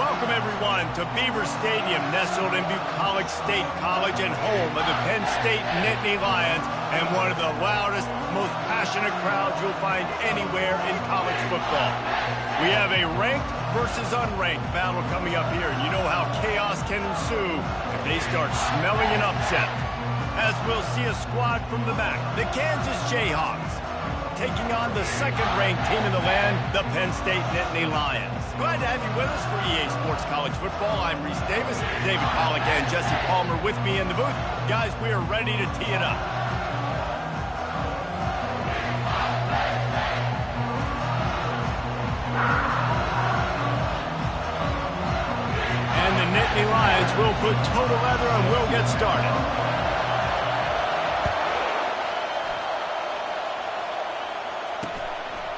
Welcome, everyone, to Beaver Stadium, nestled in Bucolic State College and home of the Penn State Nittany Lions, and one of the loudest, most passionate crowds you'll find anywhere in college football. We have a ranked versus unranked battle coming up here, and you know how chaos can ensue if they start smelling an upset. As we'll see a squad from the MAC, the Kansas Jayhawks, taking on the second-ranked team in the land, the Penn State Nittany Lions. Glad to have you with us for EA Sports College Football. I'm Reese Davis, David Pollack and Jesse Palmer with me in the booth. Guys, we are ready to tee it up. And the Nittany Lions will put toe to leather and we'll get started.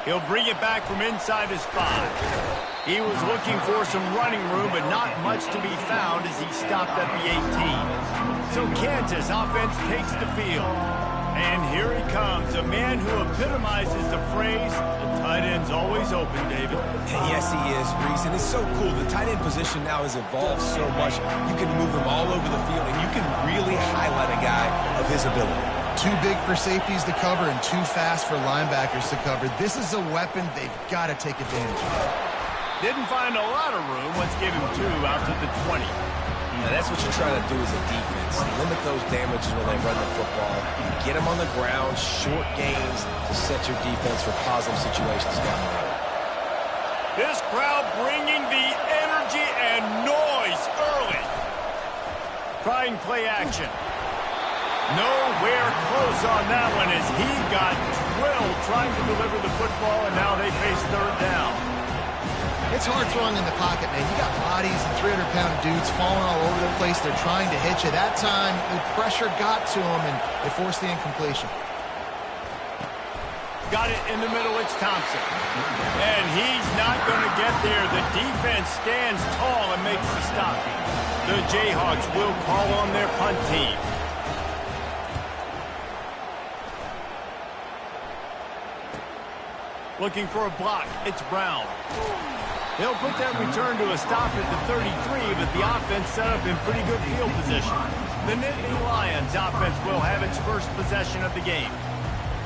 He'll bring it back from inside his 5. He was looking for some running room, but not much to be found as he stopped at the 18. So Kansas offense takes the field. And here he comes, a man who epitomizes the phrase, the tight end's always open, David. Yes, he is, Reese, and it's so cool. The tight end position now has evolved so much. You can move him all over the field, and you can really highlight a guy of his ability. Too big for safeties to cover and too fast for linebackers to cover. This is a weapon they've got to take advantage of. Didn't find a lot of room. Let's give him 2 out to the 20. Now that's what you're trying to do as a defense. Limit those damages when they run the football. Get them on the ground, short gains to set your defense for positive situations down the road. This crowd bringing the energy and noise early. Trying play action. Nowhere close on that one as he got drilled trying to deliver the football, and now they face third down. It's hard throwing in the pocket, man. You got bodies and 300-pound dudes falling all over the place. They're trying to hit you. That time, the pressure got to them, and they forced the incompletion. Got it in the middle. It's Thompson. And he's not going to get there. The defense stands tall and makes the stop. The Jayhawks will call on their punt team. Looking for a block. It's Brown. He'll put that return to a stop at the 33, but the offense set up in pretty good field position. The Nittany Lions offense will have its first possession of the game.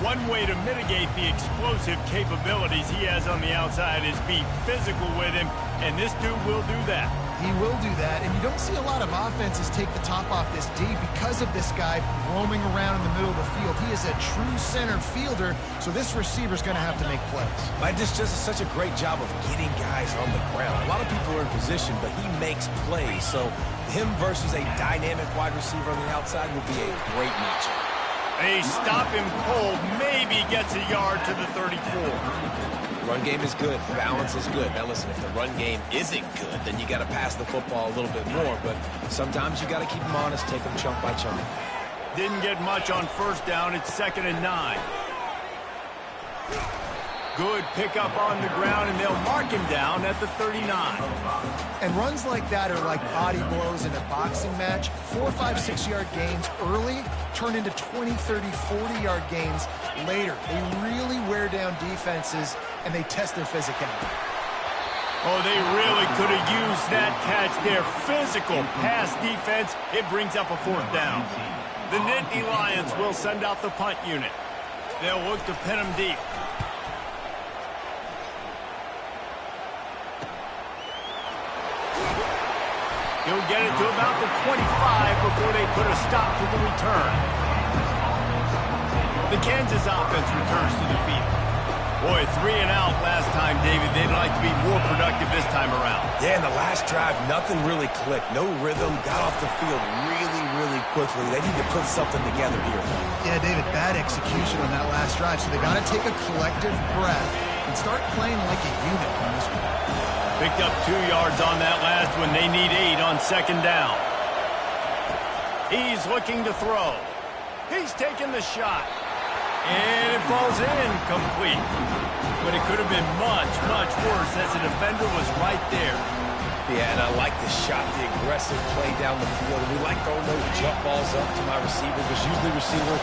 One way to mitigate the explosive capabilities he has on the outside is be physical with him, and this dude will do that. He will do that, and you don't see a lot of offenses take the top off this D because of this guy roaming around in the middle of the field. He is a true center fielder, so this receiver's going to have to make plays. Mike just does such a great job of getting guys on the ground. A lot of people are in position, but he makes plays, so him versus a dynamic wide receiver on the outside will be a great matchup. They stop him cold, maybe gets a yard to the 34. Run game is good. Balance is good. Now, listen, if the run game isn't good, then you got to pass the football a little bit more. But sometimes you got to keep them honest, take them chunk by chunk. Didn't get much on first down. It's 2nd and 9. Good pickup on the ground, and they'll mark him down at the 39. And runs like that are like body blows in a boxing match. 4, 5, 6-yard gains early turn into 20, 30, 40-yard gains later. They really wear down defenses, and they test their physicality. Oh, they really could have used that catch there. Physical pass defense. It brings up a 4th down. The Nittany Lions will send out the punt unit. They'll look to pin him deep. He'll get it to about the 25 before they put a stop to the return. The Kansas offense returns to the field. Boy, 3 and out last time, David. They'd like to be more productive this time around. Yeah, in the last drive, nothing really clicked. No rhythm, got off the field really quickly. They need to put something together here. Yeah, David, bad execution on that last drive, so they got to take a collective breath and start playing like a unit on this one. Picked up 2 yards on that last one. They need 8 on 2nd down. He's looking to throw. He's taking the shot. And it falls in complete. But it could have been much worse as the defender was right there. Yeah, and I like the shot, the aggressive play down the field. We like throwing those jump balls up to my receiver because usually the receiver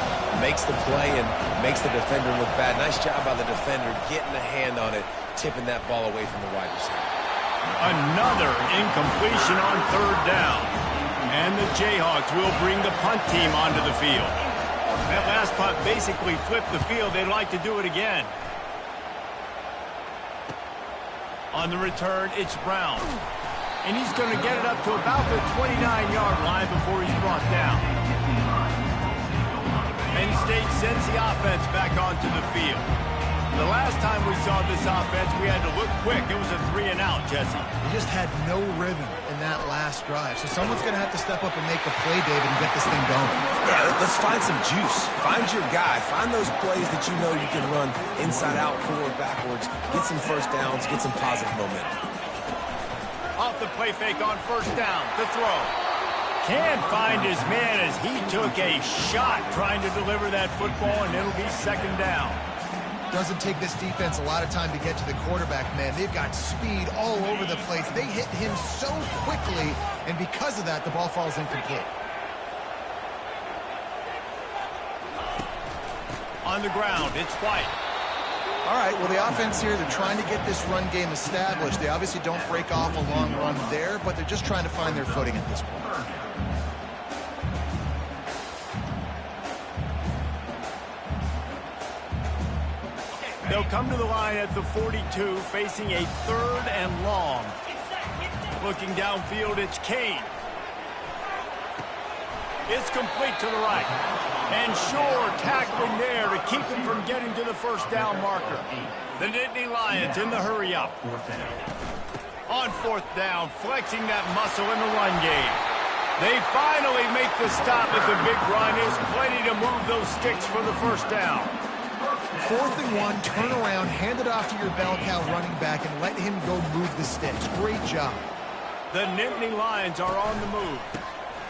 makes the play and makes the defender look bad. Nice job by the defender getting a hand on it, tipping that ball away from the wide receiver. Another incompletion on third down. And the Jayhawks will bring the punt team onto the field. That last punt basically flipped the field. They'd like to do it again. On the return, it's Brown. And he's going to get it up to about the 29-yard line before he's brought down. Penn State sends the offense back onto the field. The last time we saw this offense, we had to look quick. It was a 3-and-out, Jesse. They just had no rhythm in that last drive. So someone's going to have to step up and make a play, David, and get this thing going. Yeah, let's find some juice. Find your guy. Find those plays that you know you can run inside out, forward, backwards. Get some first downs. Get some positive momentum. Off the play fake on first down. The throw. Can't find his man as he took a shot trying to deliver that football, and it'll be second down. Doesn't take this defense a lot of time to get to the quarterback, man. They've got speed all over the place. They hit him so quickly, and because of that, the ball falls incomplete. On the ground, it's White. All right, well, the offense here, they're trying to get this run game established. They obviously don't break off a long run there, but they're just trying to find their footing at this point. They'll come to the line at the 42, facing a 3rd and long. Looking downfield, it's Kane. It's complete to the right. And Shore tackling there to keep him from getting to the first down marker. The Nittany Lions in the hurry-up. On 4th down, flexing that muscle in the run game. They finally make the stop at the big run. There's plenty to move those sticks for the first down. 4th and 1, turn around, hand it off to your bell cow running back, and let him go move the sticks. Great job. The Nittany Lions are on the move.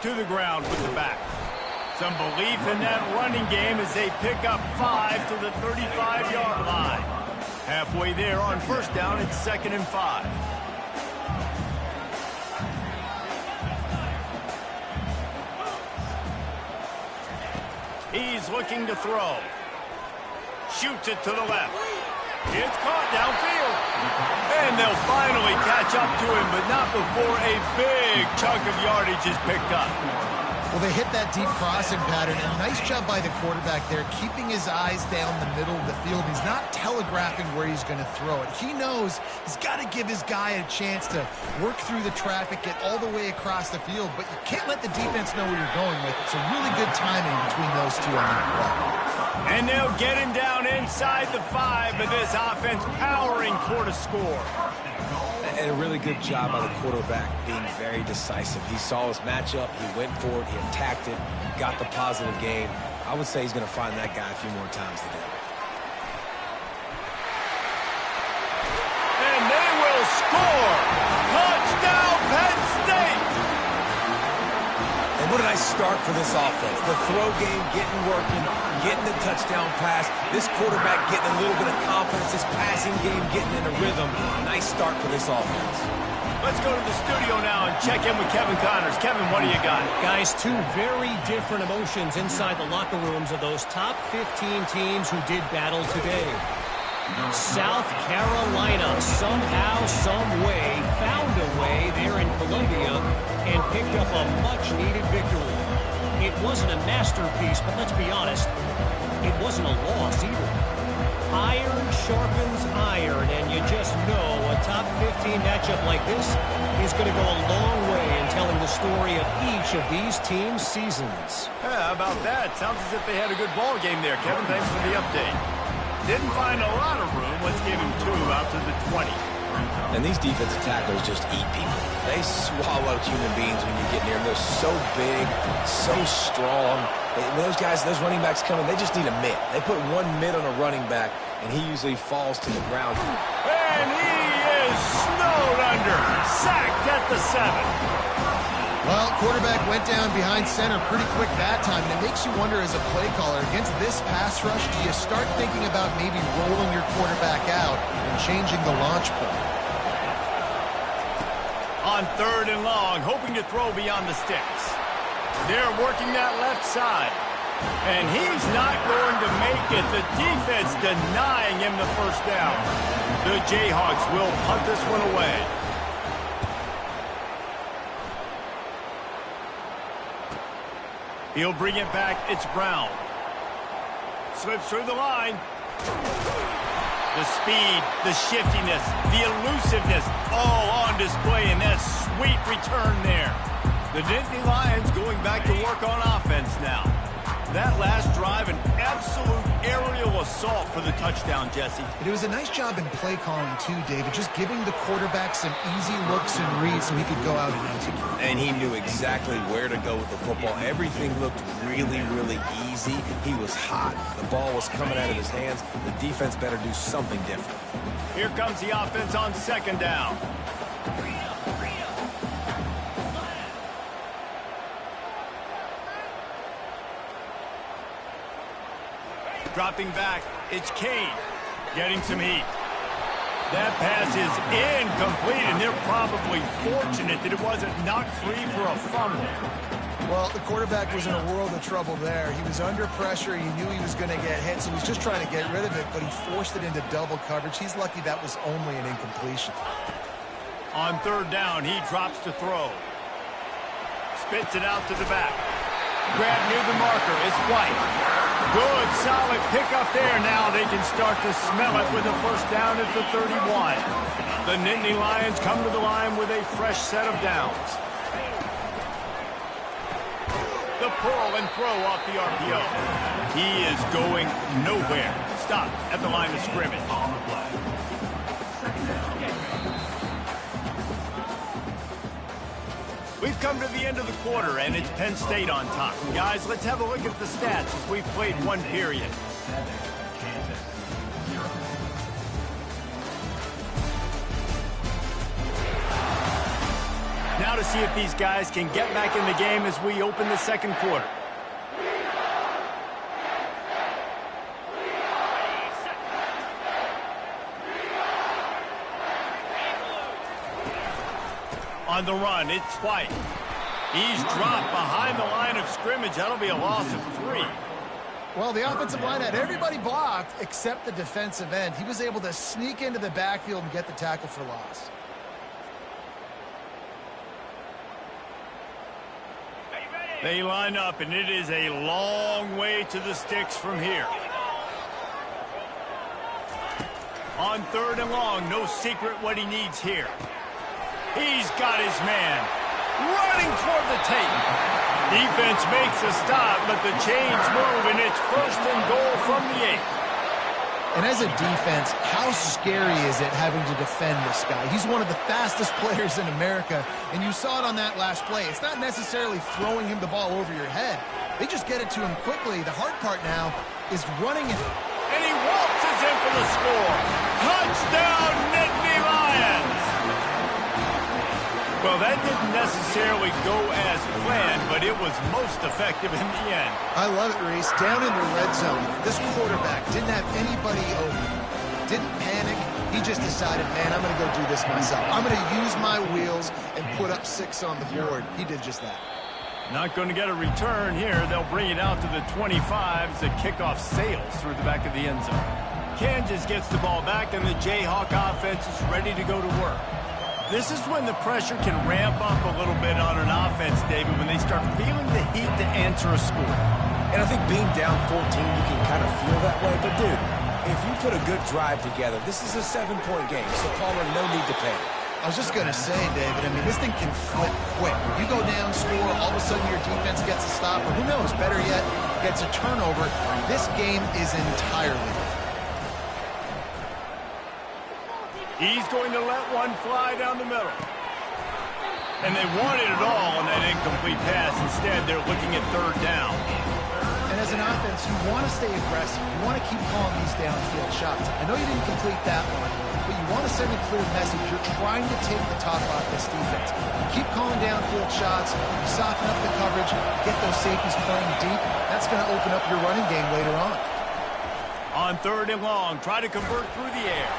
To the ground with the back. Some belief in that running game as they pick up 5 to the 35-yard line. Halfway there on first down, it's 2nd and 5. He's looking to throw. Shoots it to the left. It's caught downfield. And they'll finally catch up to him, but not before a big chunk of yardage is picked up. Well, they hit that deep crossing pattern, and nice job by the quarterback there, keeping his eyes down the middle of the field. He's not telegraphing where he's going to throw it. He knows he's got to give his guy a chance to work through the traffic, get all the way across the field, but you can't let the defense know where you're going with it. So really good timing between those two on that play. And they'll get him down inside the 5, but this offense powering for to score. And a really good job by the quarterback being very decisive. He saw his matchup, he went for it, he attacked it, got the positive gain. I would say he's going to find that guy a few more times today. And they will score! Touchdown, Penn State! And what a nice start for this offense. The throw game getting working, getting the touchdown pass. This quarterback getting a little bit of confidence. His passing game getting in a rhythm. Nice start for this offense. Let's go to the studio now and check in with Kevin Connors. Kevin, what do you got? Guys, two very different emotions inside the locker rooms of those top 15 teams who did battle today. South Carolina somehow, some way, found a way there in Columbia and picked up a much-needed victory. It wasn't a masterpiece, but let's be honest, it wasn't a loss either. Iron sharpens iron, and you just know a top 15 matchup like this is going to go a long way in telling the story of each of these teams' seasons. Yeah, how about that? Sounds as if they had a good ball game there, Kevin. Thanks for the update. Didn't find a lot of room. Let's give him 2 out to the 20. And these defensive tackles just eat people. They swallow human beings when you get near them. They're so big, so strong. When those guys, those running backs come in, they just need a mitt. They put one mitt on a running back, and he usually falls to the ground. And he is snowed under. Sacked at the 7. Well, quarterback went down behind center pretty quick that time, and it makes you wonder as a play caller, against this pass rush, do you start thinking about maybe rolling your quarterback out and changing the launch point? On 3rd and long, hoping to throw beyond the sticks. They're working that left side. And he's not going to make it. The defense denying him the first down. The Jayhawks will punt this one away. He'll bring it back. It's Brown. Slips through the line. The speed, the shiftiness, the elusiveness, all on display in that sweet return there. The Nittany Lions going back to work on offense now. That last drive, an absolute aerial assault for the touchdown, Jesse. It was a nice job in play calling, too, David, just giving the quarterback some easy looks and reads so he could go out and execute. And he knew exactly where to go with the football. Everything looked really, really easy. He was hot. The ball was coming out of his hands. The defense better do something different. Here comes the offense on second down. Dropping back, it's Kane getting some heat. That pass is incomplete, and they're probably fortunate that it wasn't knocked free for a fumble. Well, the quarterback was in a world of trouble there. He was under pressure. He knew he was going to get hit, so he was just trying to get rid of it, but he forced it into double coverage. He's lucky that was only an incompletion. On third down, he drops to throw. Spits it out to the back. Grab near the marker. It's White. Good, solid pickup there. Now they can start to smell it with a first down at the 31. The Nittany Lions come to the line with a fresh set of downs. The pull and throw off the RPO. He is going nowhere. Stop at the line of scrimmage. We've come to the end of the quarter, and it's Penn State on top. Guys, let's have a look at the stats as we've played one period. Now to see if these guys can get back in the game as we open the second quarter. On the run, it's White. He's dropped behind the line of scrimmage. That'll be a loss of 3. Well, the offensive line had everybody blocked except the defensive end. He was able to sneak into the backfield and get the tackle for loss. They line up, and it is a long way to the sticks from here. On third and long, no secret what he needs here. He's got his man running toward the tape. Defense makes a stop, but the chains move, and it's first and goal from the 8. And as a defense, how scary is it having to defend this guy? He's one of the fastest players in America, and you saw it on that last play. It's not necessarily throwing him the ball over your head. They just get it to him quickly. The hard part now is running it. And he waltzes in for the score. Touchdown, Nittany Lions! Well, that didn't necessarily go as planned, but it was most effective in the end. I love it, Reese. Down in the red zone, this quarterback didn't have anybody open. Didn't panic. He just decided, man, I'm going to go do this myself. I'm going to use my wheels and put up 6 on the board. He did just that. Not going to get a return here. They'll bring it out to the 25 as the kickoff sails through the back of the end zone. Kansas gets the ball back, and the Jayhawk offense is ready to go to work. This is when the pressure can ramp up a little bit on an offense, David, when they start feeling the heat to answer a score. And I think being down 14, you can kind of feel that way. But, dude, if you put a good drive together, this is a 7-point game, so Palmer, no need to panic. I was just going to say, David, I mean, this thing can flip quick. You go down, score, all of a sudden your defense gets a stop, or who knows, better yet, gets a turnover. This game is entirely different. He's going to let one fly down the middle. And they wanted it all on that incomplete pass. Instead, they're looking at third down. And as an offense, you want to stay aggressive. You want to keep calling these downfield shots. I know you didn't complete that one, but you want to send a clear message. You're trying to take the top off this defense. You keep calling downfield shots, you soften up the coverage, get those safeties playing deep. That's going to open up your running game later on. On third and long, try to convert through the air.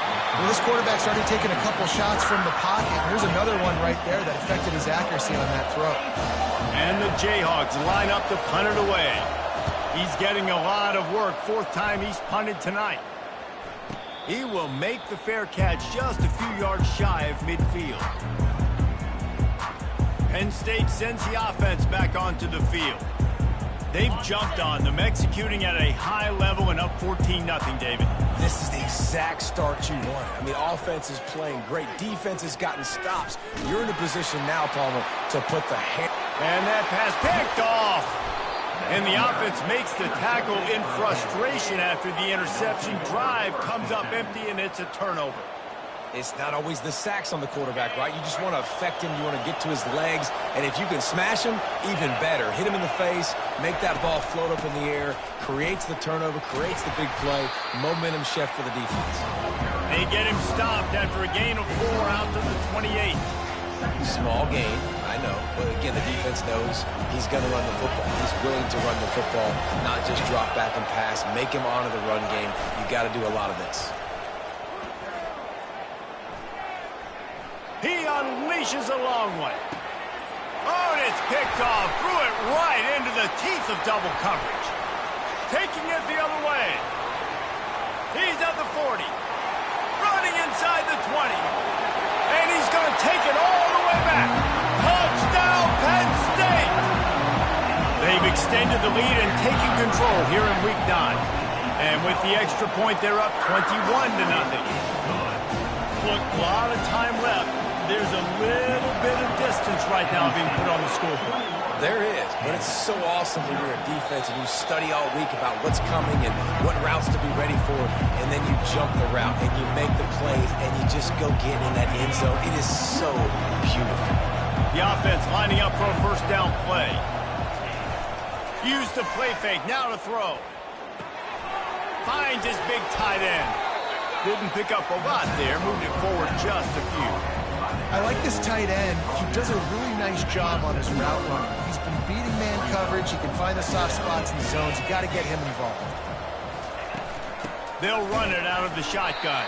Well, this quarterback started taking a couple shots from the pocket. Here's another one right there that affected his accuracy on that throw. And the Jayhawks line up to punt it away. He's getting a lot of work. 4th time he's punted tonight. He will make the fair catch just a few yards shy of midfield. Penn State sends the offense back onto the field. They've jumped on them, executing at a high level and up 14-0, David. This is the exact start you want. I mean, offense is playing great. Defense has gotten stops. You're in a position now, Palmer, to put the hand. And that pass picked off. And the offense makes the tackle in frustration after the interception. Drive comes up empty, and it's a turnover. It's not always the sacks on the quarterback, right? You just want to affect him. You want to get to his legs. And if you can smash him, even better. Hit him in the face, make that ball float up in the air, creates the turnover, creates the big play, momentum shift for the defense. They get him stopped after a gain of 4 out to the 28. Small gain, I know. But again, the defense knows he's going to run the football. He's willing to run the football, not just drop back and pass. Make him honor the run game. You got to do a lot of this. He unleashes a long one. Oh, and it's picked off. Threw it right into the teeth of double coverage. Taking it the other way. He's at the 40. Running inside the 20. And he's going to take it all the way back. Touchdown, Penn State! They've extended the lead and taken control here in Week 9. And with the extra point, they're up 21-0. Look, a lot of time left. There's a little bit of distance right now being put on the scoreboard. There is, but it's so awesome when you're a defense and you study all week about what's coming and what routes to be ready for, and then you jump the route and you make the plays and you just go get in that end zone. It is so beautiful. The offense lining up for a first down play. Use the play fake, now to throw. Finds his big tight end. Didn't pick up a lot there, moved it forward just a few. I like this tight end. He does a really nice job on his route running. He's been beating man coverage. He can find the soft spots in the zones. You got to get him involved. They'll run it out of the shotgun.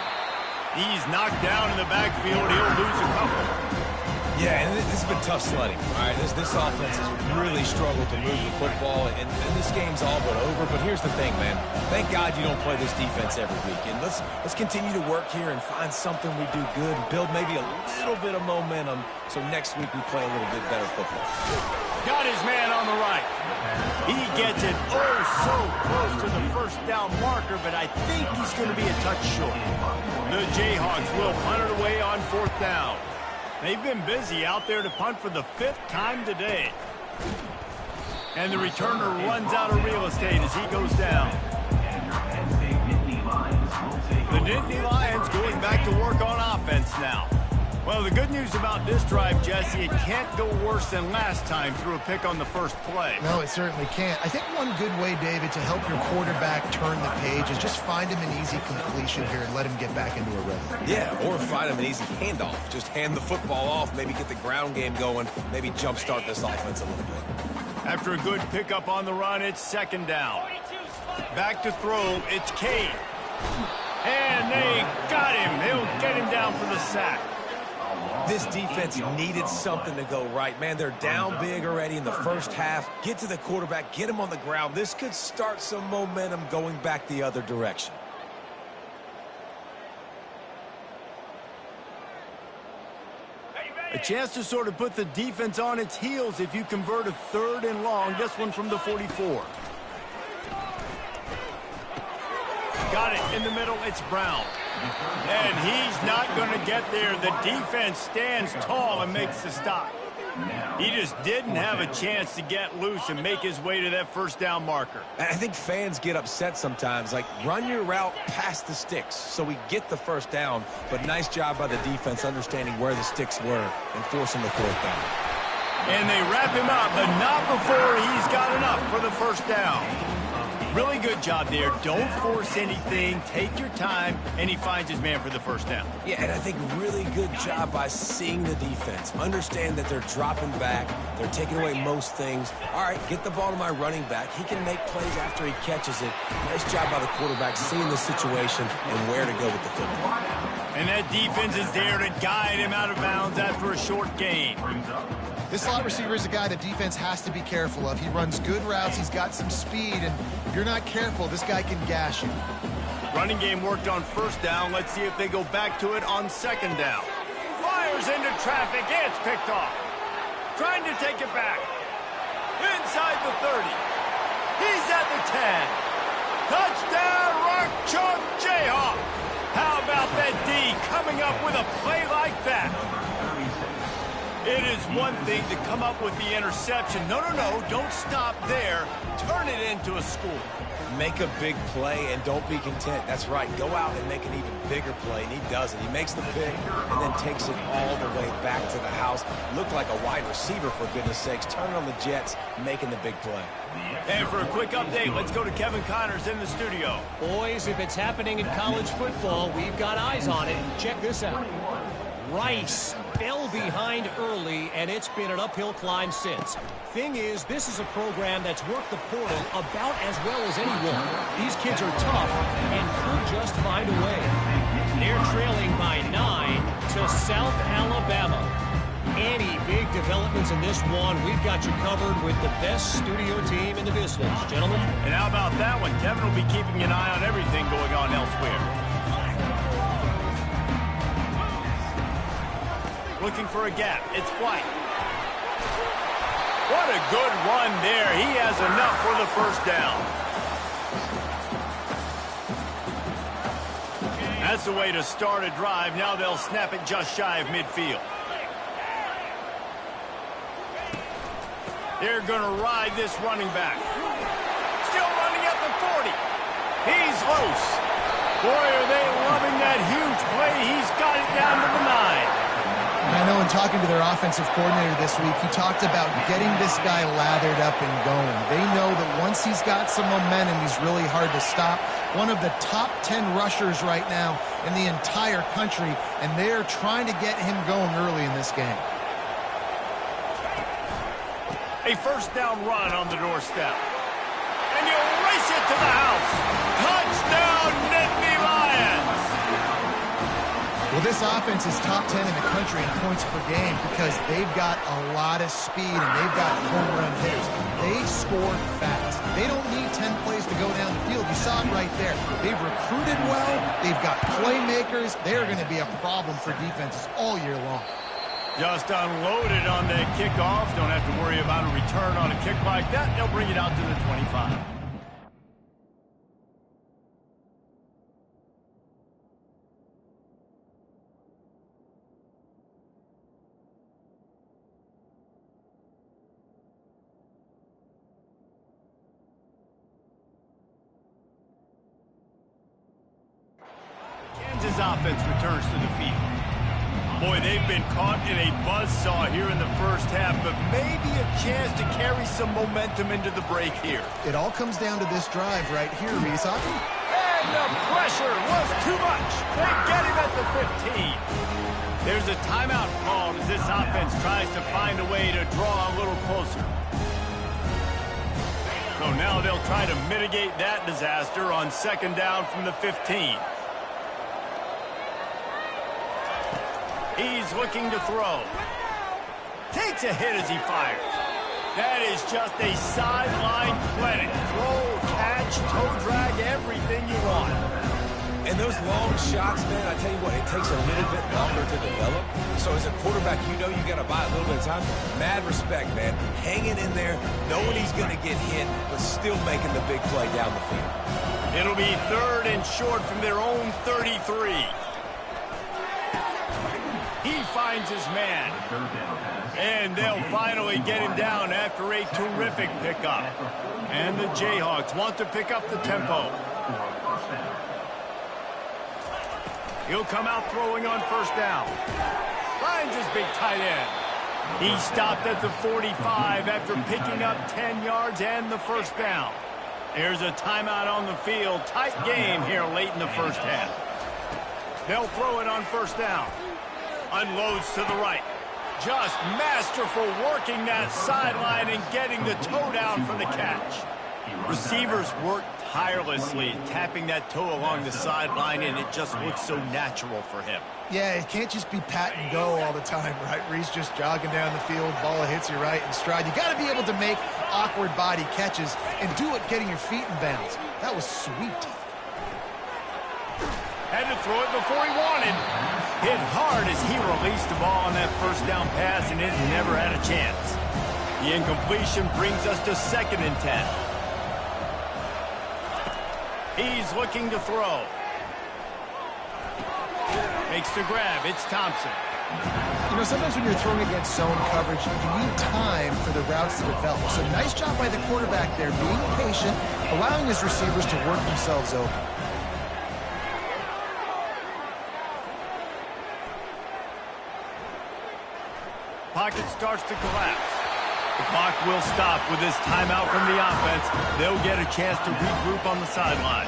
He's knocked down in the backfield. He'll lose a couple. Yeah, and this has been tough sledding. All right, this offense has really struggled to move the football, and this game's all but over. But here's the thing, man. Thank God you don't play this defense every week. And let's continue to work here and find something we do good and build maybe a little bit of momentum so next week we play a little bit better football. Got his man on the right. He gets it so close to the first down marker, but I think he's going to be a touch short. The Jayhawks will punt it away on 4th down. They've been busy out there to punt for the 5th time today. And the returner runs out of real estate as he goes down. The Nittany Lions going back to work on offense now. Well, the good news about this drive, Jesse, it can't go worse than last time through a pick on the first play. No, it certainly can't. I think one good way, David, to help your quarterback turn the page is just find him an easy completion here and let him get back into a rhythm. Yeah, or find him an easy handoff. Just hand the football off, maybe get the ground game going, maybe jumpstart this offense a little bit. After a good pickup on the run, it's 2nd down. Back to throw, it's Cade. And they got him. They'll get him down for the sack. This defense needed something to go right. Man, they're down big already in the first half. Get to the quarterback, get him on the ground. This could start some momentum going back the other direction. A chance to sort of put the defense on its heels if you convert a 3rd and long. This one from the 44. Got it in the middle. It's Brown. And he's not going to get there. The defense stands tall and makes the stop. He just didn't have a chance to get loose and make his way to that first down marker. I think fans get upset sometimes. Like, run your route past the sticks so we get the first down. But nice job by the defense understanding where the sticks were and forcing the 4th down. And they wrap him up, but not before he's got enough for the first down. Really good job there. Don't force anything. Take your time, and he finds his man for the first down. Yeah, and I think really good job by seeing the defense. Understand that they're dropping back. They're taking away most things. All right, get the ball to my running back. He can make plays after he catches it. Nice job by the quarterback seeing the situation and where to go with the football. And that defense is there to guide him out of bounds after a short gain. This slot receiver is a guy the defense has to be careful of. He runs good routes. He's got some speed, and if you're not careful, this guy can gash you. Running game worked on first down. Let's see if they go back to it on 2nd down. Fires into traffic. It's picked off. Trying to take it back. Inside the 30. He's at the 10. Touchdown, Rock Chalk Jayhawk. How about that D coming up with a play like that? It is one thing to come up with the interception. No, don't stop there. Turn it into a score. Make a big play and don't be content. That's right. Go out and make an even bigger play, and he does it. He makes the pick and then takes it all the way back to the house. Looked like a wide receiver, for goodness sakes. Turning on the Jets, making the big play. And for a quick update, let's go to Kevin Connors in the studio. Boys, if it's happening in college football, we've got eyes on it. Check this out. Rice fell behind early, and it's been an uphill climb since. Thing is, this is a program that's worked the portal about as well as anyone. These kids are tough and could just find a way. They're trailing by 9 to South Alabama. Any big developments in this one, we've got you covered with the best studio team in the business, gentlemen. And how about that one? Kevin will be keeping an eye on everything going on elsewhere. Looking for a gap. It's White. What a good run there. He has enough for the first down. That's the way to start a drive. Now they'll snap it just shy of midfield. They're going to ride this running back. Still running at the 40. He's loose. Boy, are they loving that huge play. He's got it down to the 9. I know in talking to their offensive coordinator this week, he talked about getting this guy lathered up and going. They know that once he's got some momentum, he's really hard to stop. One of the top 10 rushers right now in the entire country, and they're trying to get him going early in this game. A first down run on the doorstep. And he'll race it to the house. Touchdown, Nittany Lions! Well, this offense is top 10 in the country in points per game because they've got a lot of speed and they've got home run hitters. They score fast. They don't need 10 plays to go down the field. You saw it right there. They've recruited well. They've got playmakers. They're going to be a problem for defenses all year long. Just unloaded on that kickoff. Don't have to worry about a return on a kick like that. They'll bring it out to the 25. Kansas offense returns to the field. Boy, they've been caught in a buzzsaw here in the first half, but maybe a chance to carry some momentum into the break here. It all comes down to this drive right here, Reese. And the pressure was too much. They get him at the 15. There's a timeout called as this offense tries to find a way to draw a little closer. So now they'll try to mitigate that disaster on second down from the 15. He's looking to throw. Takes a hit as he fires. That is just a sideline clinic. Throw, catch, toe drag, everything you want. And those long shots, man, I tell you what, it takes a little bit longer to develop. So as a quarterback, you know you got to buy a little bit of time. Mad respect, man. Hanging in there, knowing he's going to get hit, but still making the big play down the field. It'll be 3rd and short from their own 33. He finds his man. And they'll finally get him down after a terrific pickup. And the Jayhawks want to pick up the tempo. He'll come out throwing on first down. Finds his big tight end. He stopped at the 45 after picking up 10 yards and the first down. There's a timeout on the field. Tight game here late in the first half. They'll throw it on first down. Unloads to the right. Just masterful working that sideline and getting the toe down for the catch. Receivers work tirelessly, tapping that toe along the sideline, and it just looks so natural for him. Yeah, it can't just be pat and go all the time, right? Reese just jogging down the field, ball hits you right in stride. You got to be able to make awkward body catches and do it getting your feet in bounds. That was sweet. Had to throw it before he wanted. Hit hard as he released the ball on that first down pass, and it never had a chance. The incompletion brings us to 2nd and 10. He's looking to throw. Makes the grab. It's Thompson. You know, sometimes when you're throwing against zone coverage, you need time for the routes to develop. So nice job by the quarterback there, being patient, allowing his receivers to work themselves open. Pocket starts to collapse. The clock will stop with this timeout from the offense. They'll get a chance to regroup on the sideline.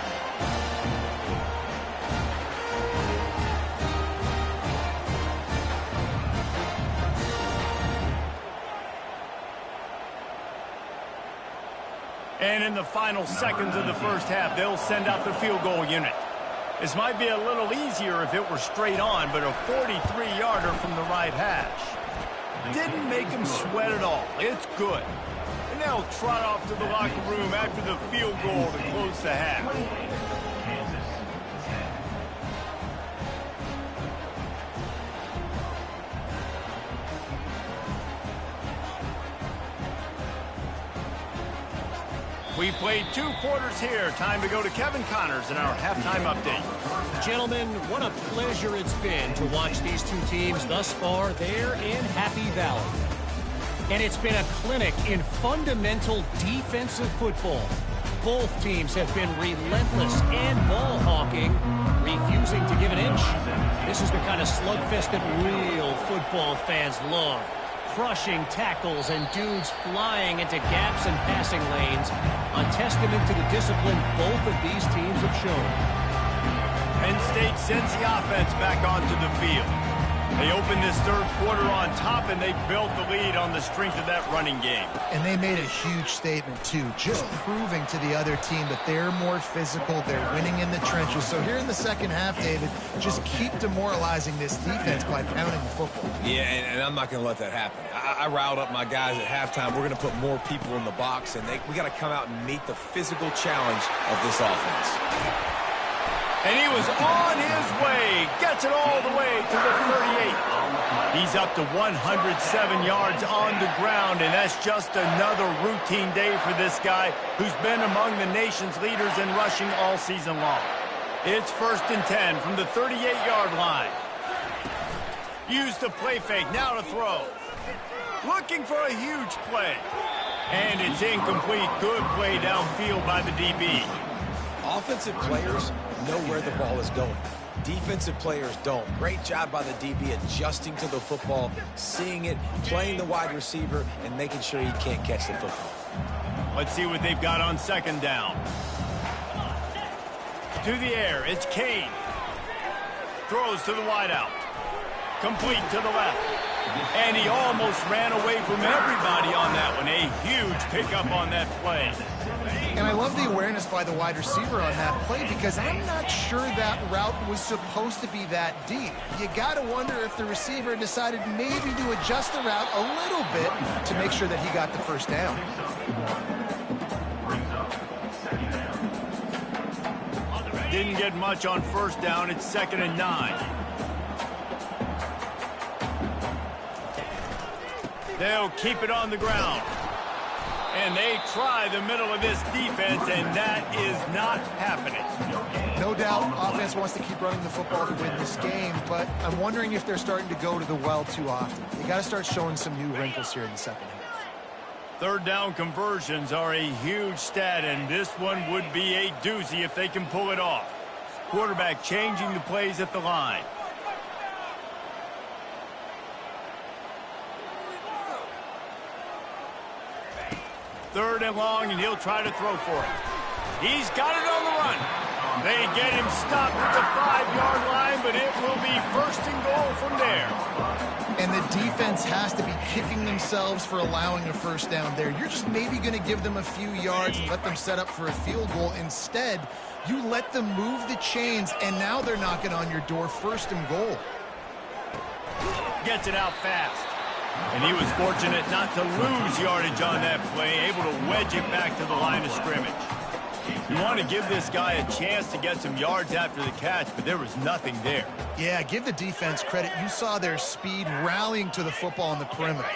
And in the final seconds of the first half, they'll send out the field goal unit. This might be a little easier if it were straight on, but a 43-yarder from the right hash. Didn't make him sweat at all. It's good. And they'll trot off to the locker room after the field goal to close the half. We played 2 quarters here. Time to go to Kevin Connors in our halftime update. Gentlemen, what a pleasure it's been to watch these two teams thus far there in Happy Valley. And it's been a clinic in fundamental defensive football. Both teams have been relentless and ball hawking, refusing to give an inch. This is the kind of slugfest that real football fans love. Crushing tackles and dudes flying into gaps and passing lanes, a testament to the discipline both of these teams have shown. Penn State sends the offense back onto the field. They opened this 3rd quarter on top, and they built the lead on the strength of that running game. And they made a huge statement, too, just proving to the other team that they're more physical, they're winning in the trenches. So here in the second half, David, just keep demoralizing this defense by pounding the football. Yeah, and I'm not going to let that happen. I riled up my guys at halftime. We're going to put more people in the box, and we got to come out and meet the physical challenge of this offense. And he was on his way. Gets it all the way to the 38. He's up to 107 yards on the ground, and that's just another routine day for this guy who's been among the nation's leaders in rushing all season long. It's 1st and 10 from the 38-yard line. Use the play fake, now to throw. Looking for a huge play. And it's incomplete. Good play downfield by the DB. Offensive players know where the ball is going. Defensive players don't. Great job by the DB adjusting to the football, seeing it, playing the wide receiver, and making sure he can't catch the football. Let's see what they've got on 2nd down. To the air, it's Kane. Throws to the wideout. Complete to the left. And he almost ran away from everybody on that one. A huge pickup on that play. And I love the awareness by the wide receiver on that play because I'm not sure that route was supposed to be that deep. You got to wonder if the receiver decided maybe to adjust the route a little bit to make sure that he got the first down. Didn't get much on 1st down. It's 2nd and 9. They'll keep it on the ground. And they try the middle of this defense, and that is not happening. No doubt, offense wants to keep running the football to win this game, but I'm wondering if they're starting to go to the well too often. They got to start showing some new wrinkles here in the second half. 3rd down conversions are a huge stat, and this one would be a doozy if they can pull it off. Quarterback changing the plays at the line. Third and long, and he'll try to throw for it. He's got it on the run. They get him stopped at the 5-yard line, but it will be 1st and goal from there. And the defense has to be kicking themselves for allowing a first down there. You're just maybe going to give them a few yards and let them set up for a field goal. Instead, you let them move the chains, and now they're knocking on your door, 1st and goal. Gets it out fast. And he was fortunate not to lose yardage on that play, able to wedge it back to the line of scrimmage. You want to give this guy a chance to get some yards after the catch, but there was nothing there. Yeah, give the defense credit. You saw their speed rallying to the football on the perimeter.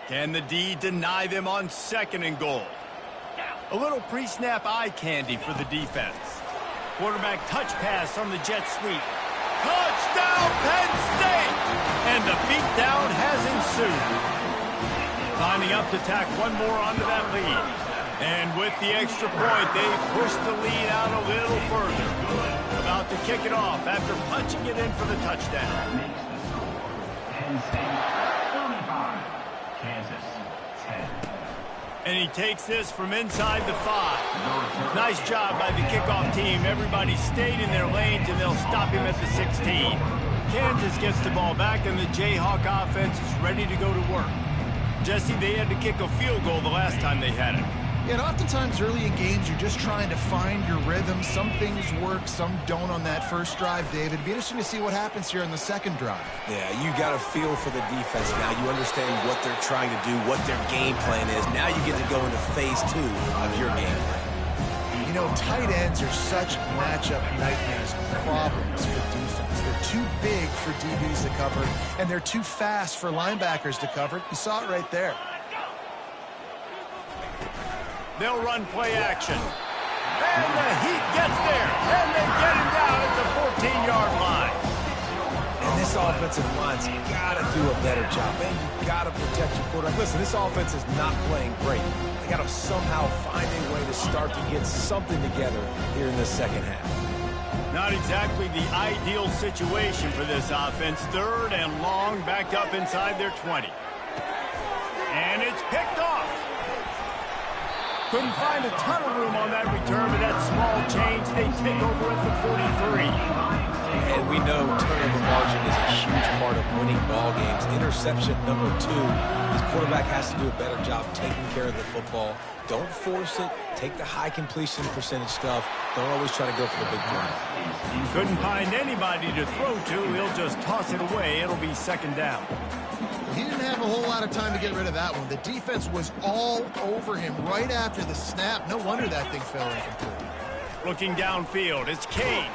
Can the D deny them on 2nd and goal? A little pre-snap eye candy for the defense. Quarterback touch pass from the jet sweep. Touchdown, Penn State! And the beatdown has ensued. Lining up to tack one more onto that lead. And with the extra point, they push the lead out a little further. About to kick it off after punching it in for the touchdown. Penn State 35, Kansas 10. And he takes this from inside the 5. Nice job by the kickoff team. Everybody stayed in their lanes, and they'll stop him at the 16. Kansas gets the ball back, and the Jayhawk offense is ready to go to work. Jesse, they had to kick a field goal the last time they had it. Yeah, and oftentimes early in games, you're just trying to find your rhythm. Some things work, some don't on that first drive, David. It'd be interesting to see what happens here in the second drive. Yeah, you got a feel for the defense now. You understand what they're trying to do, what their game plan is. Now you get to go into phase 2 of your game plan. You know, tight ends are such matchup nightmares and problems for defense. They're too big for DBs to cover, and they're too fast for linebackers to cover. You saw it right there. They'll run play action. And the Heat gets there. And they get him down at the 14-yard line. And this offensive line's got to do a better job. And you got to protect your quarterback. Listen, this offense is not playing great. They got to somehow find a way to start to get something together here in the second half. Not exactly the ideal situation for this offense. 3rd and long, backed up inside their 20. And it's picked off. Couldn't find a ton of room on that return, but that small change, they take over at the 43. And we know turnover margin is a huge part of winning ball games. Interception number 2. This quarterback has to do a better job taking care of the football. Don't force it. Take the high completion percentage stuff. Don't always try to go for the big play. Couldn't find anybody to throw to. He'll just toss it away. It'll be 2nd down. He didn't have a whole lot of time to get rid of that one. The defense was all over him right after the snap. No wonder that thing fell incomplete. Looking downfield, it's Kane.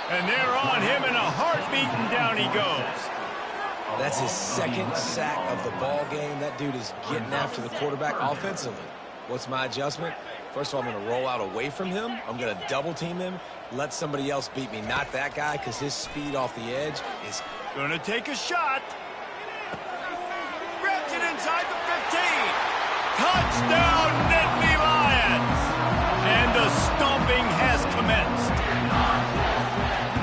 And they're on him in a heartbeat, and down he goes. That's his 2nd sack of the ball game. That dude is getting after the quarterback offensively. What's my adjustment? First of all, I'm going to roll out away from him. I'm going to double team him. Let somebody else beat me, not that guy, because his speed off the edge is... Going to take a shot. Grabs it inside the 15. Touchdown, Nittany Lions. And the stomping has commenced.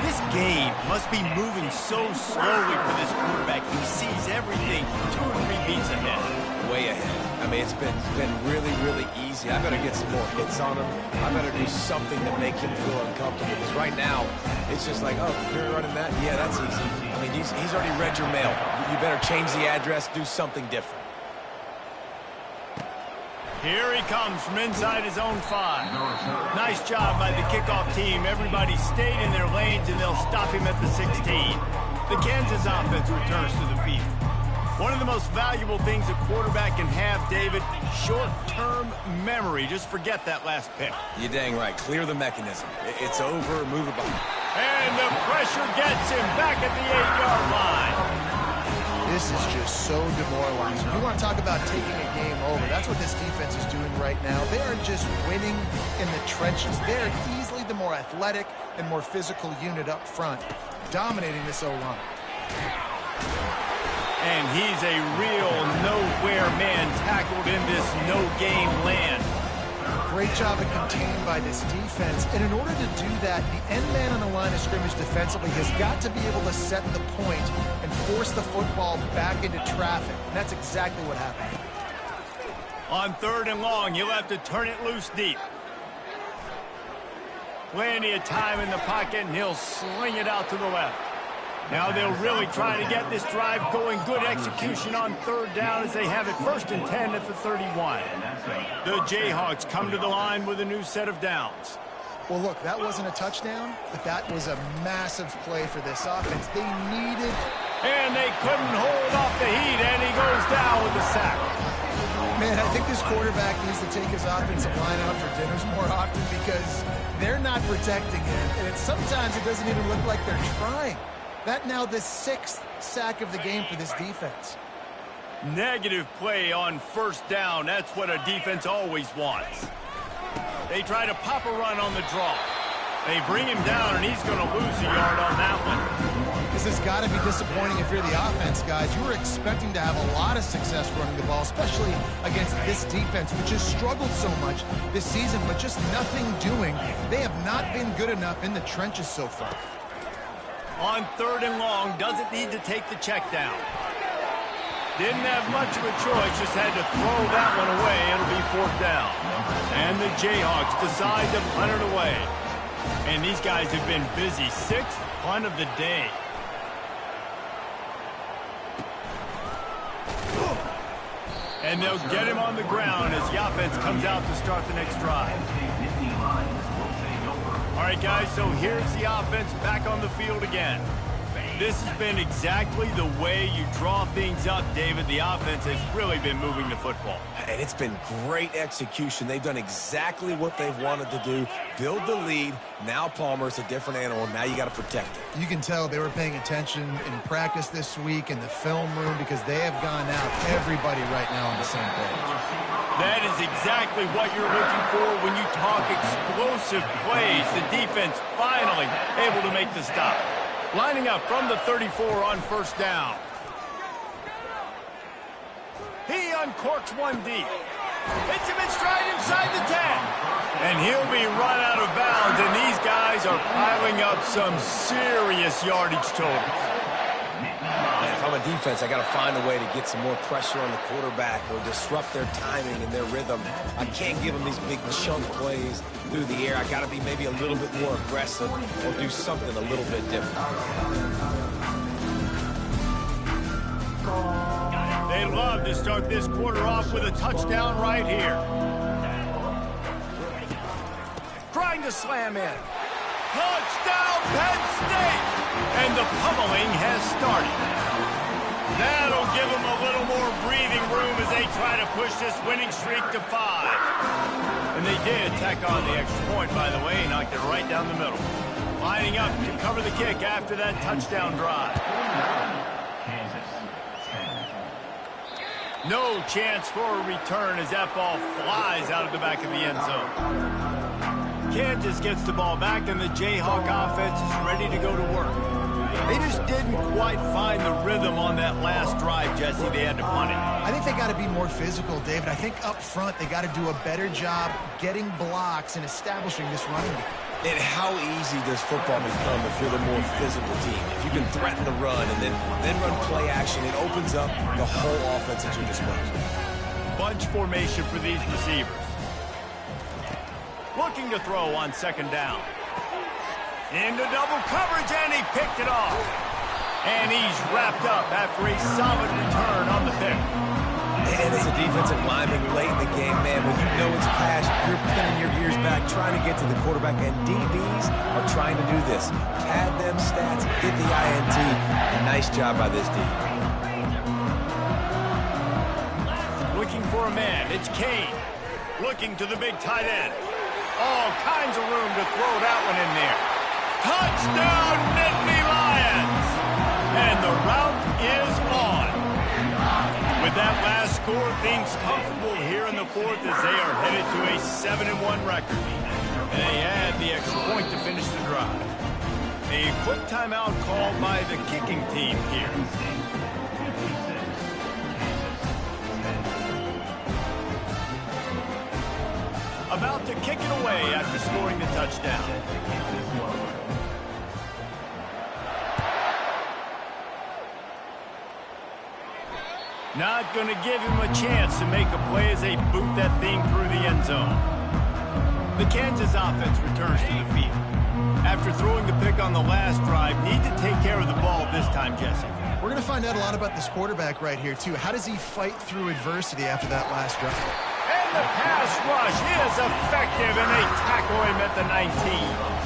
This game must be moving so slowly for this quarterback. He sees everything 2 or 3 beats ahead. Way ahead. I mean, it's been really, really easy. I better get some more hits on him. I better do something to make him feel uncomfortable. Because right now, it's just like, oh, you're running that? Yeah, that's easy. I mean, he's already read your mail. You better change the address, do something different. Here he comes from inside his own 5. Nice job by the kickoff team. Everybody stayed in their lanes, and they'll stop him at the 16. The Kansas offense returns to the field. One of the most valuable things a quarterback can have, David, short-term memory. Just forget that last pick. You're dang right. Clear the mechanism. It's over. Move it behind. And the pressure gets him back at the 8-yard line. This is just so demoralizing. You want to talk about taking a game over. That's what this defense is doing right now. They are just winning in the trenches. They are easily the more athletic and more physical unit up front, dominating this O-line. And he's a real nowhere man tackled in this no-game land. Great job of contained by this defense. And in order to do that, the end man on the line of scrimmage defensively has got to be able to set the point and force the football back into traffic. And that's exactly what happened. On 3rd and long, he'll have to turn it loose deep. Plenty of time in the pocket, and he'll sling it out to the left. Now they'll really try to get this drive going. Good execution on 3rd down as they have it 1st and 10 at the 31. The Jayhawks come to the line with a new set of downs. Well, look, that wasn't a touchdown, but that was a massive play for this offense. They needed... And they couldn't hold off the heat, and he goes down with the sack. Man, I think think this quarterback needs to take his offensive line out for dinners more often because they're not protecting him. And sometimes it doesn't even look like they're trying. That now the 6th sack of the game for this defense. Negative play on first down. That's what a defense always wants. They try to pop a run on the draw. They bring him down, and he's going to lose a yard on that one. This has got to be disappointing if you're the offense, guys. You were expecting to have a lot of success running the ball, especially against this defense, which has struggled so much this season, but just nothing doing. They have not been good enough in the trenches so far. On 3rd and long, doesn't need to take the check down. Didn't have much of a choice, just had to throw that one away. It'll be 4th down. And the Jayhawks decide to punt it away. And these guys have been busy. 6th punt of the day. And they'll get him on the ground as the offense comes out to start the next drive. All right, guys, so here's the offense back on the field again. This has been exactly the way you draw things up, David. The offense has really been moving the football. And it's been great execution. They've done exactly what they've wanted to do. Build the lead. Now Palmer's a different animal. Now you got to protect it. You can tell they were paying attention in practice this week in the film room because they have gone out, everybody right now on the same page. That is exactly what you're looking for when you talk explosive plays. The defense finally able to make the stop. Lining up from the 34 on first down. He uncorks one deep. Hits him in stride inside the 10. And he'll be run out of bounds, and these guys are piling up some serious yardage totals. Man, if I'm a defense, I got to find a way to get some more pressure on the quarterback or disrupt their timing and their rhythm. I can't give them these big chunk plays through the air. I got to be maybe a little bit more aggressive or do something a little bit different. They love to start this quarter off with a touchdown right here. Trying to slam in. Touchdown, Penn State! And the pummeling has started. That'll give them a little more breathing room as they try to push this winning streak to 5. And they did tack on the extra point, by the way, knocked it right down the middle. Lining up to cover the kick after that touchdown drive. No chance for a return as that ball flies out of the back of the end zone. Kansas gets the ball back, and the Jayhawk offense is ready to go to work. They just didn't quite find the rhythm on that last drive, Jesse. They had to punt it. I think they got to be more physical, David. I think up front they got to do a better job getting blocks and establishing this running game. And how easy does football become if you're the more physical team? If you can threaten the run and then run play action, it opens up the whole offense at your disposal. Bunch formation for these receivers. Looking to throw on 2nd down. Into double coverage, and he picked it off. And he's wrapped up after a solid return on the pick. And as a defensive lineman late in the game, man, when you know it's past, you're pinning your ears back, trying to get to the quarterback, and DBs are trying to do this. Pad them stats, get the INT. A nice job by this team. Looking for a man, it's Kane. Looking to the big tight end. All kinds of room to throw that one in there. Touchdown, Nittany Lions! And the route is on. With that last score, things comfortable here in the 4th as they are headed to a 7-1 record. And they add the extra point to finish the drive. A quick timeout called by the kicking team here. About to kick it away after scoring the touchdown. Not going to give him a chance to make a play as they boot that thing through the end zone. The Kansas offense returns to the field. After throwing the pick on the last drive, need to take care of the ball this time, Jesse. We're going to find out a lot about this quarterback right here, too. How does he fight through adversity after that last drive? And the pass rush is effective, and they tackle him at the 19.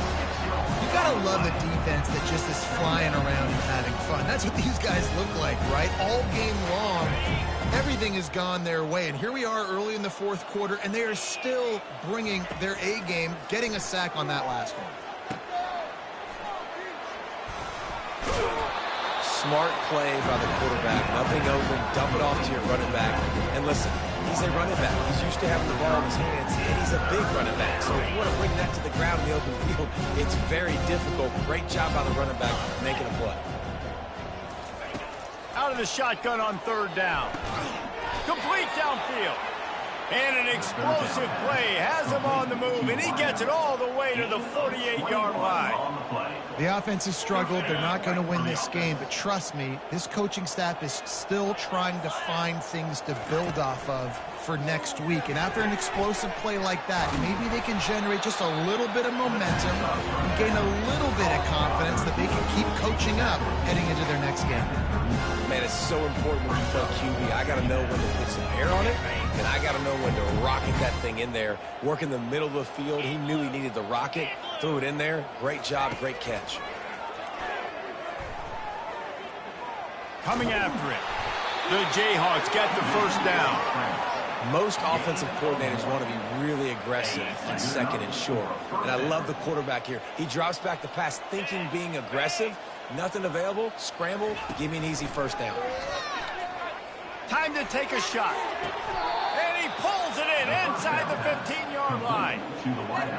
You got to love a defense that just is flying around and having fun. That's what these guys look like, right? All game long, everything has gone their way. And here we are early in the fourth quarter, and they are still bringing their A game, getting a sack on that last one. Smart play by the quarterback. Nothing open. Dump it off to your running back. And listen, he's a running back. He's used to having the ball in his hands, and he's a big running back. So if you want to bring that to the ground in the open field, it's very difficult. Great job by the running back making a play. Out of the shotgun on third down. Complete downfield. And an explosive play has him on the move, and he gets it all the way to the 48-yard line. The offense has struggled. They're not going to win this game, but trust me, this coaching staff is still trying to find things to build off of for next week. And after an explosive play like that, maybe they can generate just a little bit of momentum and gain a little bit of confidence that they can keep coaching up heading into their next game. Man, it's so important when you play QB. I got to know when to put some air on it, and I got to know when to rocket that thing in there. Work in the middle of the field. He knew he needed the rocket. Threw it in there. Great job, great catch. Coming after it. The Jayhawks get the first down. Most offensive coordinators want to be really aggressive on second and short. And I love the quarterback here. He drops back the pass thinking being aggressive. Nothing available. Scramble. Give me an easy first down. Time to take a shot. And he pulls it in inside the 15-yard line.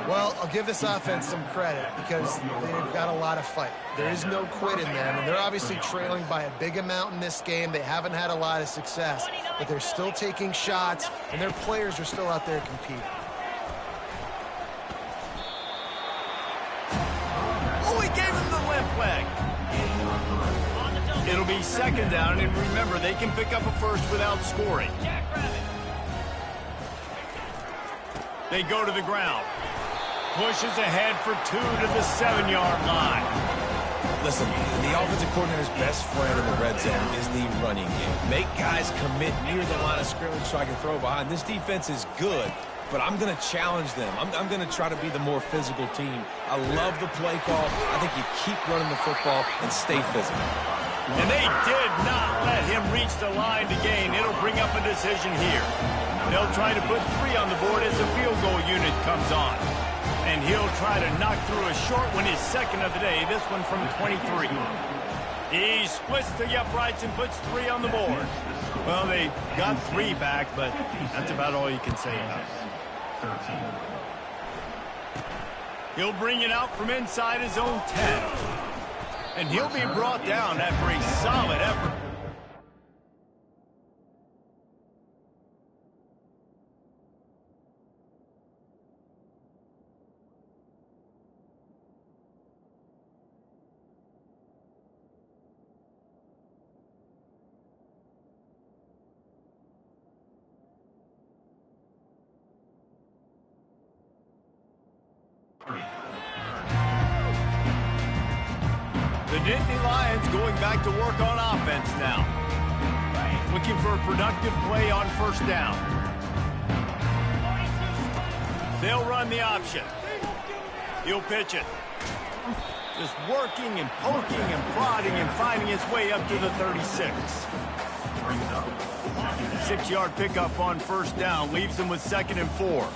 Well, I'll give this offense some credit because they've got a lot of fight. There is no quit in them, and they're obviously trailing by a big amount in this game. They haven't had a lot of success, but they're still taking shots, and their players are still out there competing. Oh, he gave him the limp leg. It'll be second down, and remember, they can pick up a first without scoring. They go to the ground. Pushes ahead for 2 to the 7-yard line. Listen, the offensive coordinator's best friend in the red zone is the running game. Make guys commit near the line of scrimmage so I can throw behind. This defense is good, but I'm going to challenge them. I'm going to try to be the more physical team. I love the play call. I think you keep running the football and stay physical. And they did not let him reach the line to gain. It'll bring up a decision here. They'll try to put 3 on the board as the field goal unit comes on. And he'll try to knock through a short one, his second of the day, this one from 23. He splits the uprights and puts 3 on the board. Well, they got 3 back, but that's about all you can say about it. He'll bring it out from inside his own 10. And he'll be brought down after a solid effort. The Nittany Lions going back to work on offense now. Looking for a productive play on first down. They'll run the option. He'll pitch it. Just working and poking and prodding and finding his way up to the 36. 6-yard pickup on first down leaves them with 2nd and 4.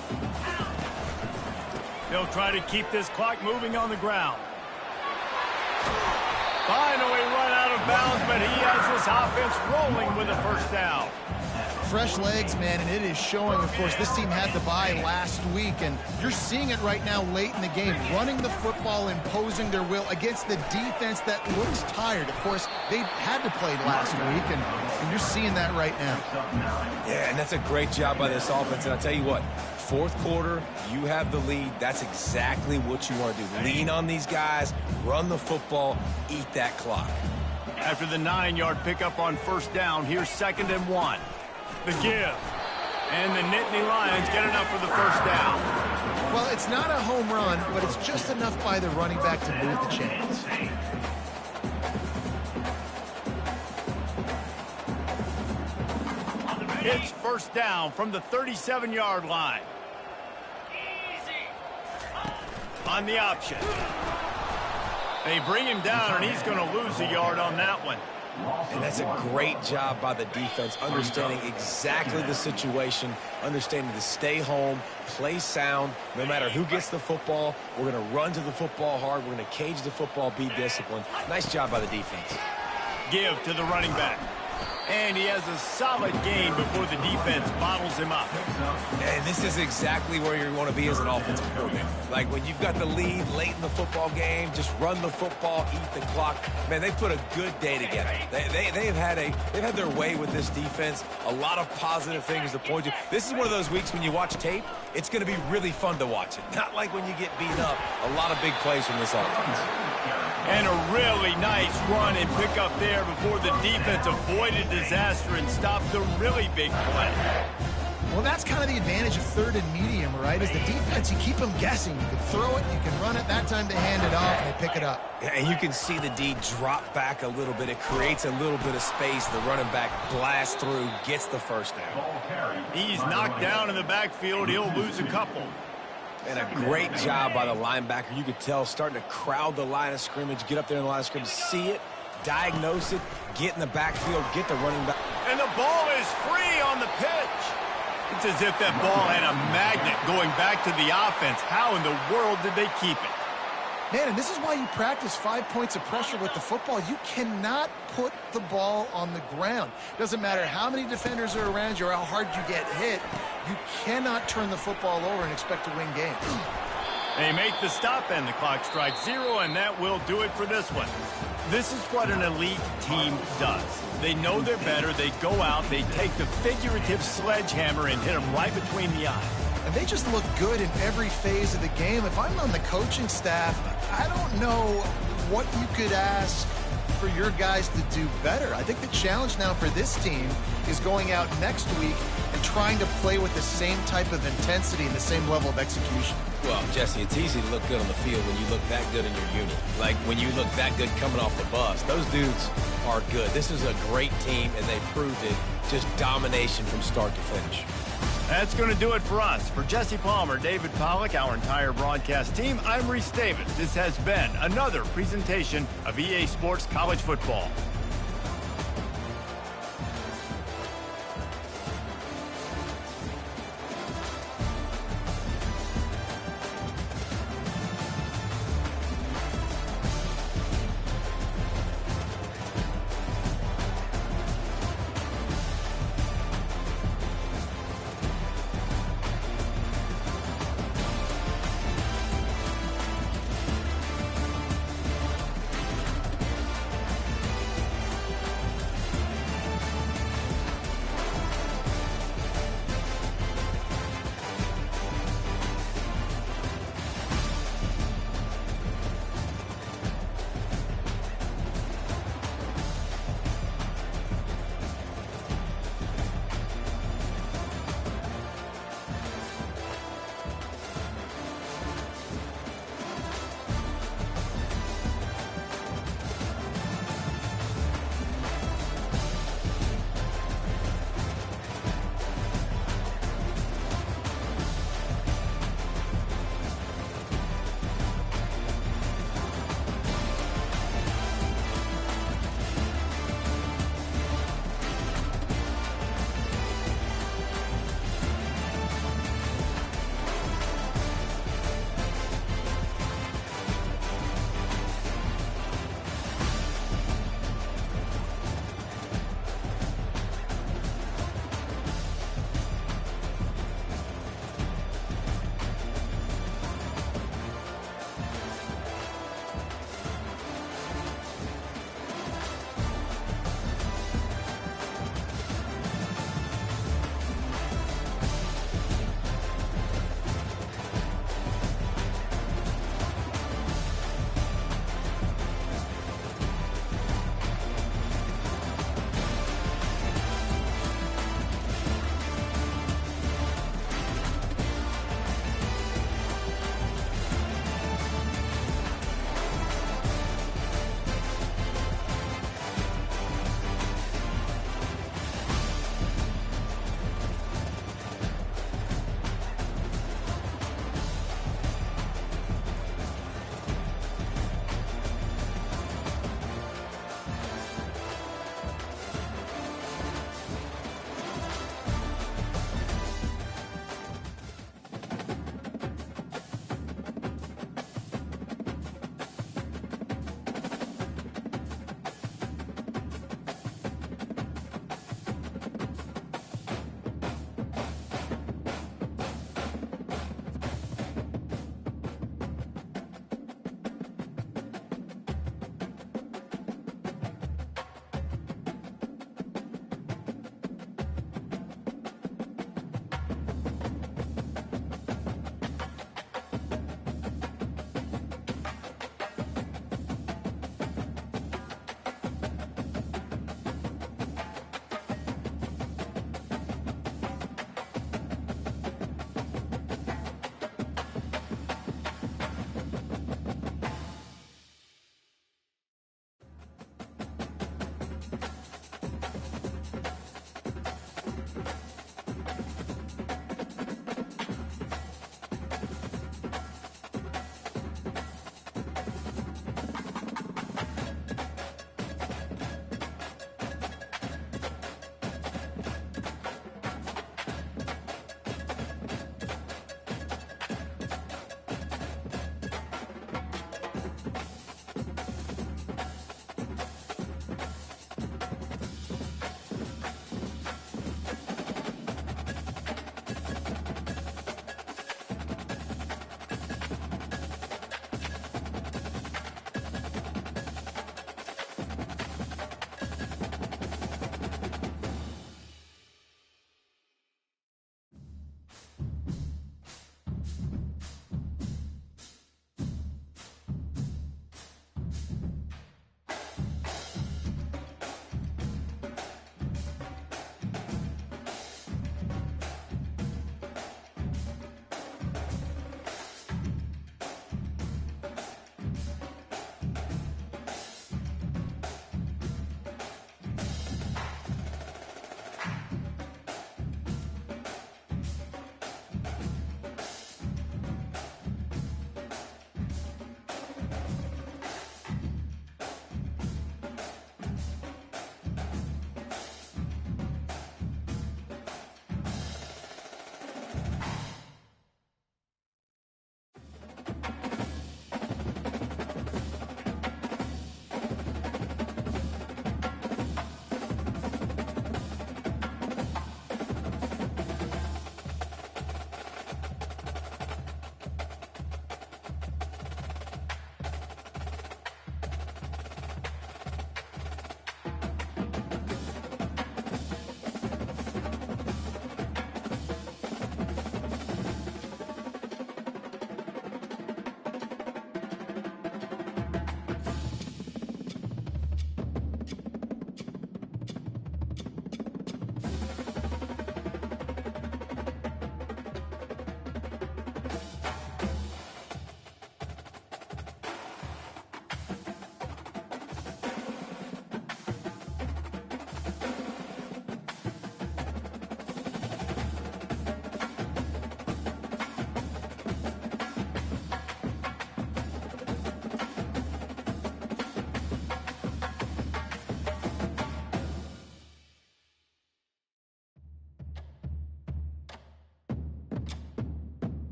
They'll try to keep this clock moving on the ground. Finally run out of bounds, but he has this offense rolling with a first down. Fresh legs, man, and it is showing. Of course, this team had the bye last week, and you're seeing it right now late in the game, running the football, imposing their will against the defense that looks tired. Of course, they had to play last week, and you're seeing that right now. Yeah, and that's a great job by this offense, and I'll tell you what, fourth quarter, you have the lead. That's exactly what you want to do. Lean on these guys, run the football, eat that clock. After the 9-yard pickup on first down, here's 2nd and 1. The give. And the Nittany Lions get enough for the first down. Well, it's not a home run, but it's just enough by the running back to move the chains. It's first down from the 37-yard line. On the option. They bring him down, and he's going to lose a yard on that one. And that's a great job by the defense, understanding exactly the situation, understanding to stay home, play sound. No matter who gets the football, we're going to run to the football hard. We're going to cage the football, be disciplined. Nice job by the defense. Give to the running back. And he has a solid gain before the defense bottles him up. And this is exactly where you want to be as an offensive coordinator. Like when you've got the lead late in the football game, just run the football, eat the clock. Man, they put a good day together. They've had their way with this defense. A lot of positive things to point to. This is one of those weeks when you watch tape, it's going to be really fun to watch it. Not like when you get beat up. A lot of big plays from this offense. And a really nice run and pick up there before the defense avoided disaster and stopped the really big play. Well, that's kind of the advantage of third and medium, right? Is the defense, you keep them guessing. You can throw it, you can run it. That time they hand it off and they pick it up. Yeah, and you can see the D drop back a little bit. It creates a little bit of space. The running back blasts through, gets the first down. He's knocked down in the backfield. He'll lose a couple. And a great job by the linebacker. You could tell starting to crowd the line of scrimmage, get up there in the line of scrimmage, see it, diagnose it, get in the backfield, get the running back. And the ball is free on the pitch. It's as if that ball had a magnet going back to the offense. How in the world did they keep it? Man, and this is why you practice 5 points of pressure with the football. You cannot put the ball on the ground. Doesn't matter how many defenders are around you or how hard you get hit. You cannot turn the football over and expect to win games. They make the stop and the clock strikes 0, and that will do it for this one. This is what an elite team does. They know they're better. They go out. They take the figurative sledgehammer and hit them right between the eyes. And they just look good in every phase of the game. If I'm on the coaching staff, I don't know what you could ask for your guys to do better. I think the challenge now for this team is going out next week and trying to play with the same type of intensity and the same level of execution. Well, Jesse, it's easy to look good on the field when you look that good in your unit. Like when you look that good coming off the bus. Those dudes are good. This is a great team, and they proved it. Just domination from start to finish. That's going to do it for us. For Jesse Palmer, David Pollack, our entire broadcast team, I'm Reese Davis. This has been another presentation of EA Sports College Football.